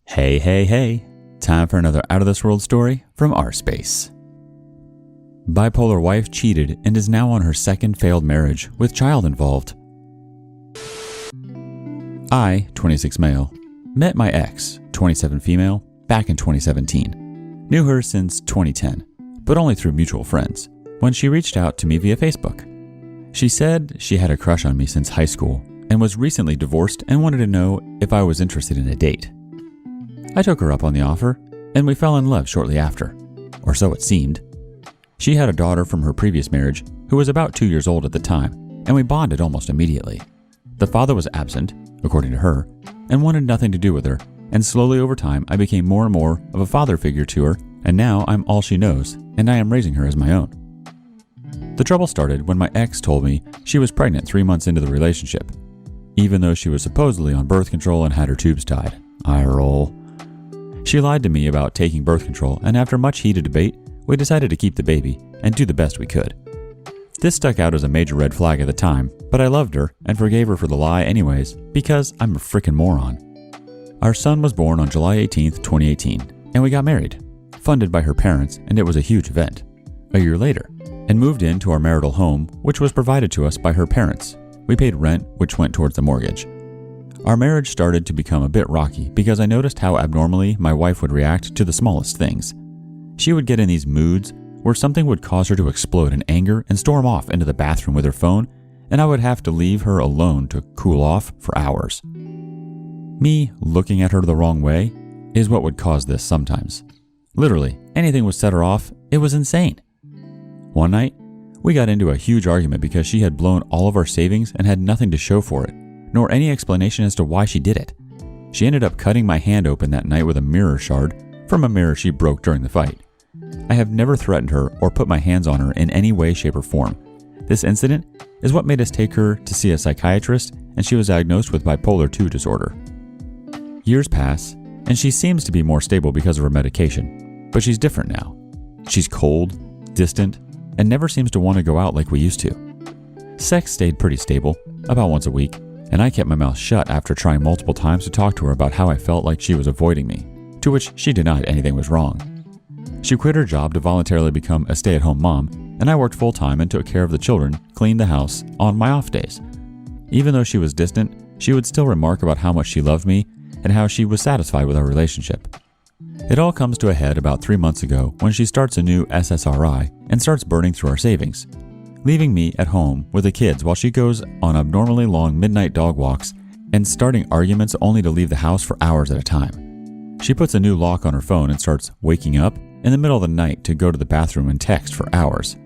Hey, hey, hey. Time for another Out of This World story from our space. Bipolar wife cheated and is now on her second failed marriage with child involved. I, 26 male, met my ex, 27 female, back in 2017. Knew her since 2010, but only through mutual friends, when she reached out to me via Facebook. She said she had a crush on me since high school and was recently divorced and wanted to know if I was interested in a date. I took her up on the offer, and we fell in love shortly after, or so it seemed. She had a daughter from her previous marriage who was about 2 years old at the time, and we bonded almost immediately. The father was absent, according to her, and wanted nothing to do with her, and slowly over time I became more and more of a father figure to her, and now I'm all she knows, and I am raising her as my own. The trouble started when my ex told me she was pregnant 3 months into the relationship, even though she was supposedly on birth control and had her tubes tied. Eye roll. She lied to me about taking birth control, and after much heated debate, we decided to keep the baby and do the best we could. This stuck out as a major red flag at the time, but I loved her and forgave her for the lie anyways, because I'm a frickin' moron. Our son was born on July 18th, 2018, and we got married, funded by her parents, and it was a huge event. A year later, and moved into our marital home, which was provided to us by her parents. We paid rent, which went towards the mortgage. Our marriage started to become a bit rocky because I noticed how abnormally my wife would react to the smallest things. She would get in these moods where something would cause her to explode in anger and storm off into the bathroom with her phone, and I would have to leave her alone to cool off for hours. Me looking at her the wrong way is what would cause this sometimes. Literally, anything would set her off. It was insane. One night, we got into a huge argument because she had blown all of our savings and had nothing to show for it, nor any explanation as to why she did it. She ended up cutting my hand open that night with a mirror shard from a mirror she broke during the fight. I have never threatened her or put my hands on her in any way, shape, or form. This incident is what made us take her to see a psychiatrist, and she was diagnosed with bipolar II disorder. Years pass, and she seems to be more stable because of her medication, but she's different now. She's cold, distant, and never seems to want to go out like we used to. Sex stayed pretty stable, about once a week, and I kept my mouth shut after trying multiple times to talk to her about how I felt like she was avoiding me, to which she denied anything was wrong. She quit her job to voluntarily become a stay-at-home mom, and I worked full-time and took care of the children, cleaned the house, on my off days. Even though she was distant, she would still remark about how much she loved me and how she was satisfied with our relationship. It all comes to a head about 3 months ago when she starts a new SSRI and starts burning through our savings, leaving me at home with the kids while she goes on abnormally long midnight dog walks and starting arguments only to leave the house for hours at a time. She puts a new lock on her phone and starts waking up in the middle of the night to go to the bathroom and text for hours.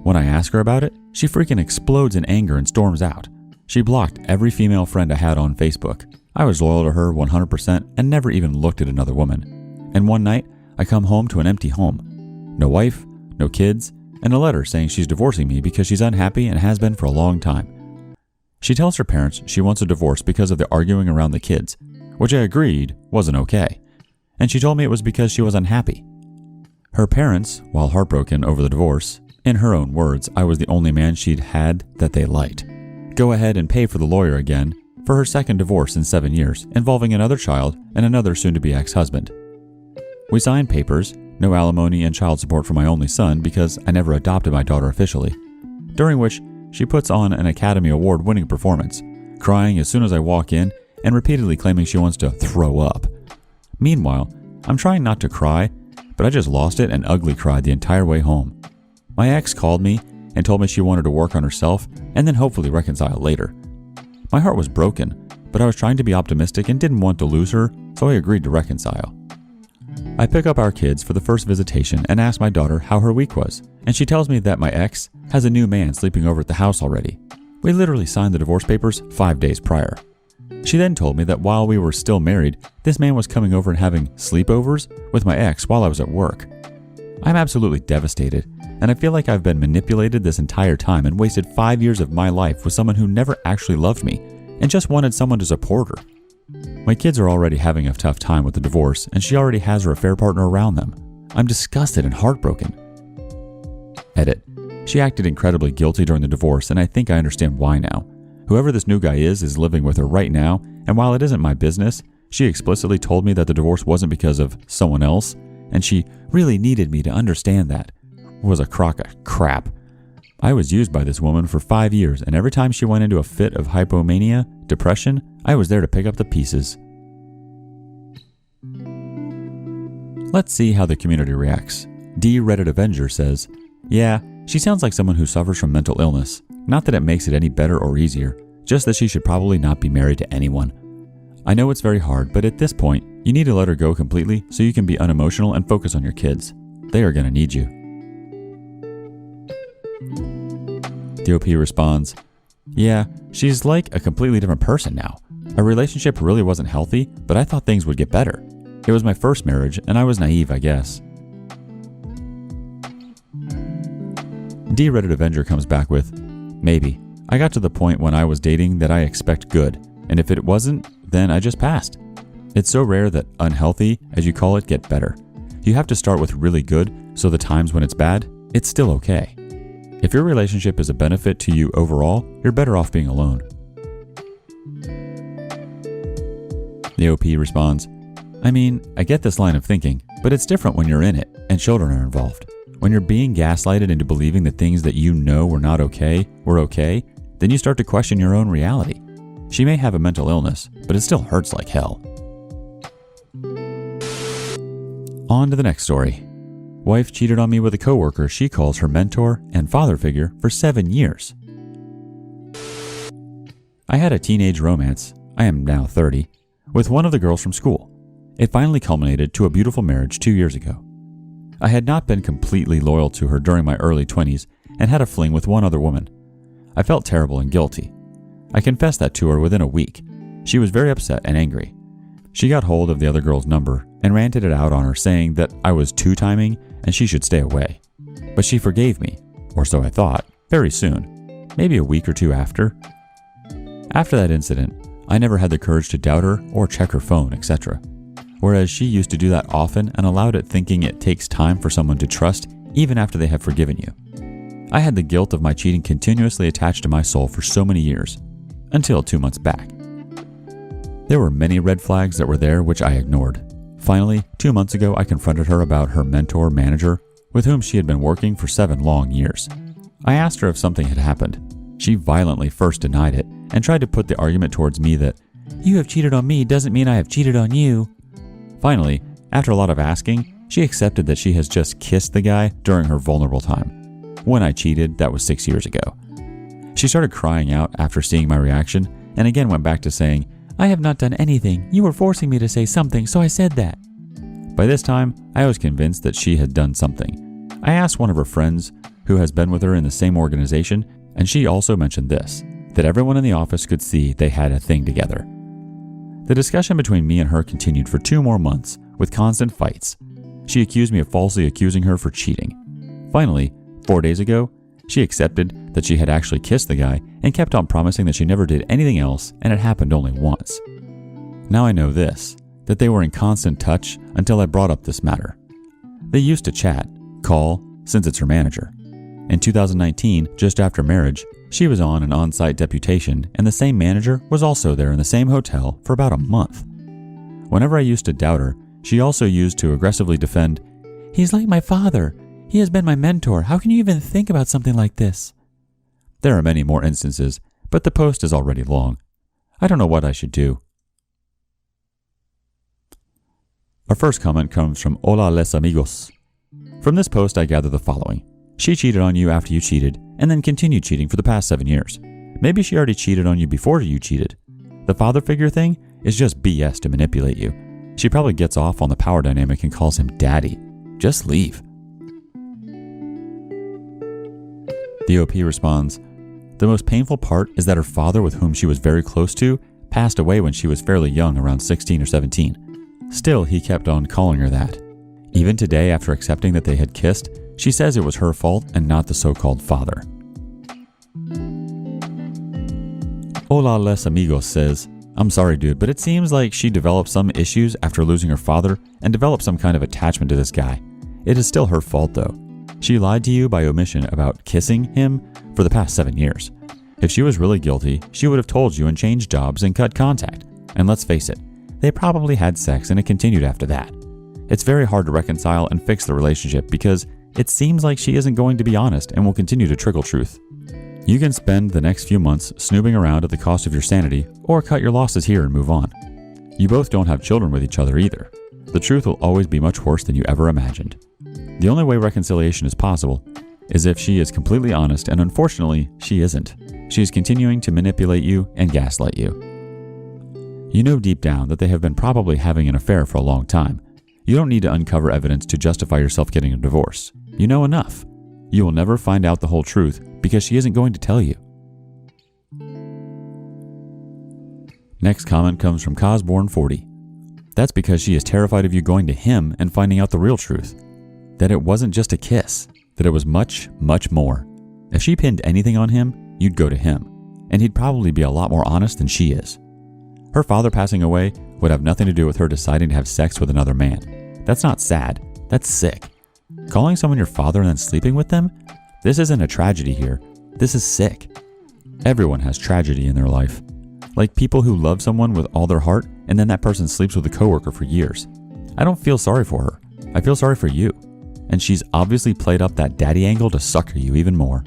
When I ask her about it, she freaking explodes in anger and storms out. She blocked every female friend I had on Facebook. I was loyal to her 100% and never even looked at another woman. And one night, I come home to an empty home. No wife, no kids, and a letter saying she's divorcing me because she's unhappy and has been for a long time. She tells her parents she wants a divorce because of the arguing around the kids, which I agreed wasn't okay. And she told me it was because she was unhappy. Her parents, while heartbroken over the divorce, in her own words, I was the only man she'd had that they liked, go ahead and pay for the lawyer again for her second divorce in 7 years, involving another child and another soon-to-be ex-husband. We signed papers, no alimony and child support for my only son because I never adopted my daughter officially, during which she puts on an Academy Award-winning performance, crying as soon as I walk in and repeatedly claiming she wants to throw up. Meanwhile, I'm trying not to cry, but I just lost it and ugly cried the entire way home. My ex called me and told me she wanted to work on herself and then hopefully reconcile later. My heart was broken, but I was trying to be optimistic and didn't want to lose her, so I agreed to reconcile. I pick up our kids for the first visitation and ask my daughter how her week was, and she tells me that my ex has a new man sleeping over at the house already. We literally signed the divorce papers 5 days prior. She then told me that while we were still married, this man was coming over and having sleepovers with my ex while I was at work. I'm absolutely devastated, and I feel like I've been manipulated this entire time and wasted 5 years of my life with someone who never actually loved me and just wanted someone to support her. My kids are already having a tough time with the divorce, and she already has her affair partner around them. I'm disgusted and heartbroken. Edit. She acted incredibly guilty during the divorce, and I think I understand why now. Whoever this new guy is living with her right now, and while it isn't my business, She explicitly told me that the divorce wasn't because of someone else, and she really needed me to understand that. It was a crock of crap. I was used by this woman for 5 years, and every time she went into a fit of hypomania, depression, I was there to pick up the pieces. Let's see how the community reacts. D Reddit Avenger says, "Yeah, she sounds like someone who suffers from mental illness. Not that it makes it any better or easier, just that she should probably not be married to anyone. I know it's very hard, but at this point, you need to let her go completely so you can be unemotional and focus on your kids. They are going to need you." DOP responds, "Yeah, she's like a completely different person now. Our relationship really wasn't healthy, but I thought things would get better. It was my first marriage, and I was naive, I guess." D Reddit Avenger comes back with, "Maybe. I got to the point when I was dating that I expect good, and if it wasn't, then I just passed. It's so rare that unhealthy, as you call it, get better. You have to start with really good, so the times when it's bad, it's still okay. If your relationship is a benefit to you overall, you're better off being alone." The OP responds, "I mean, I get this line of thinking, but it's different when you're in it and children are involved. When you're being gaslighted into believing that things that you know were not okay were okay, then you start to question your own reality. She may have a mental illness, but it still hurts like hell." On to the next story. Wife cheated on me with a coworker she calls her mentor and father figure for 7 years. I had a teenage romance, I am now 30, with one of the girls from school. It finally culminated to a beautiful marriage 2 years ago. I had not been completely loyal to her during my early 20s and had a fling with one other woman. I felt terrible and guilty. I confessed that to her within a week. She was very upset and angry. She got hold of the other girl's number and ranted it out on her, saying that I was two-timing and she should stay away. But she forgave me, or so I thought, very soon, maybe a week or two after. After that incident, I never had the courage to doubt her or check her phone, etc. Whereas she used to do that often and allowed it, thinking it takes time for someone to trust even after they have forgiven you. I had the guilt of my cheating continuously attached to my soul for so many years, until 2 months back. There were many red flags that were there which I ignored. Finally, 2 months ago, I confronted her about her mentor-manager, with whom she had been working for 7 long years. I asked her if something had happened. She violently first denied it and tried to put the argument towards me that, "You have cheated on me doesn't mean I have cheated on you." Finally, after a lot of asking, she accepted that she has just kissed the guy during her vulnerable time. When I cheated, that was 6 years ago. She started crying out after seeing my reaction, and again went back to saying, "I have not done anything. You were forcing me to say something, so I said that." By this time, I was convinced that she had done something. I asked one of her friends who has been with her in the same organization, and she also mentioned this, that everyone in the office could see they had a thing together. The discussion between me and her continued for 2 more months, with constant fights. She accused me of falsely accusing her for cheating. Finally, 4 days ago, she accepted that she had actually kissed the guy and kept on promising that she never did anything else and it happened only once. Now I know this, that they were in constant touch until I brought up this matter. They used to chat, call, since it's her manager. In 2019, just after marriage, she was on an on-site deputation and the same manager was also there in the same hotel for about a month. Whenever I used to doubt her, she also used to aggressively defend, "He's like my father. He has been my mentor. How can you even think about something like this?" There are many more instances, but the post is already long. I don't know what I should do. Our first comment comes from Hola les amigos. From this post I gather the following. She cheated on you after you cheated, and then continued cheating for the past 7 years. Maybe she already cheated on you before you cheated. The father figure thing is just BS to manipulate you. She probably gets off on the power dynamic and calls him daddy. Just leave. The OP responds, "The most painful part is that her father, with whom she was very close to, passed away when she was fairly young, around 16 or 17. Still, he kept on calling her that. Even today, after accepting that they had kissed, she says it was her fault and not the so-called father." Hola les amigos says, "I'm sorry dude, but it seems like she developed some issues after losing her father and developed some kind of attachment to this guy. It is still her fault though. She lied to you by omission about kissing him for the past 7 years. If she was really guilty, she would have told you and changed jobs and cut contact. And let's face it, they probably had sex and it continued after that. It's very hard to reconcile and fix the relationship because it seems like she isn't going to be honest and will continue to trickle truth. You can spend the next few months snooping around at the cost of your sanity, or cut your losses here and move on. You both don't have children with each other either. The truth will always be much worse than you ever imagined. The only way reconciliation is possible is if she is completely honest, and unfortunately, she isn't. She is continuing to manipulate you and gaslight you. You know deep down that they have been probably having an affair for a long time. You don't need to uncover evidence to justify yourself getting a divorce. You know enough. You will never find out the whole truth because she isn't going to tell you. Next comment comes from Cosborn40. That's because she is terrified of you going to him and finding out the real truth. That it wasn't just a kiss. That it was much, much more. If she pinned anything on him, you'd go to him. And he'd probably be a lot more honest than she is. Her father passing away would have nothing to do with her deciding to have sex with another man. That's not sad. That's sick. Calling someone your father and then sleeping with them? This isn't a tragedy here. This is sick. Everyone has tragedy in their life. Like people who love someone with all their heart and then that person sleeps with a coworker for years. I don't feel sorry for her. I feel sorry for you. And she's obviously played up that daddy angle to sucker you even more.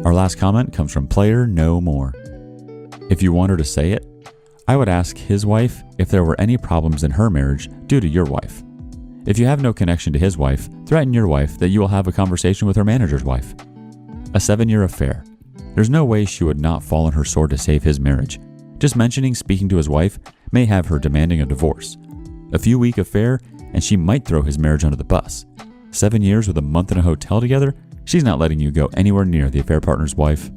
Our last comment comes from Player No More. If you want her to say it, I would ask his wife if there were any problems in her marriage due to your wife. If you have no connection to his wife, threaten your wife that you will have a conversation with her manager's wife. A 7-year affair. There's no way she would not fall on her sword to save his marriage. Just mentioning speaking to his wife may have her demanding a divorce. A few-week affair, and she might throw his marriage under the bus. 7 years with a month in a hotel together, she's not letting you go anywhere near the affair partner's wife.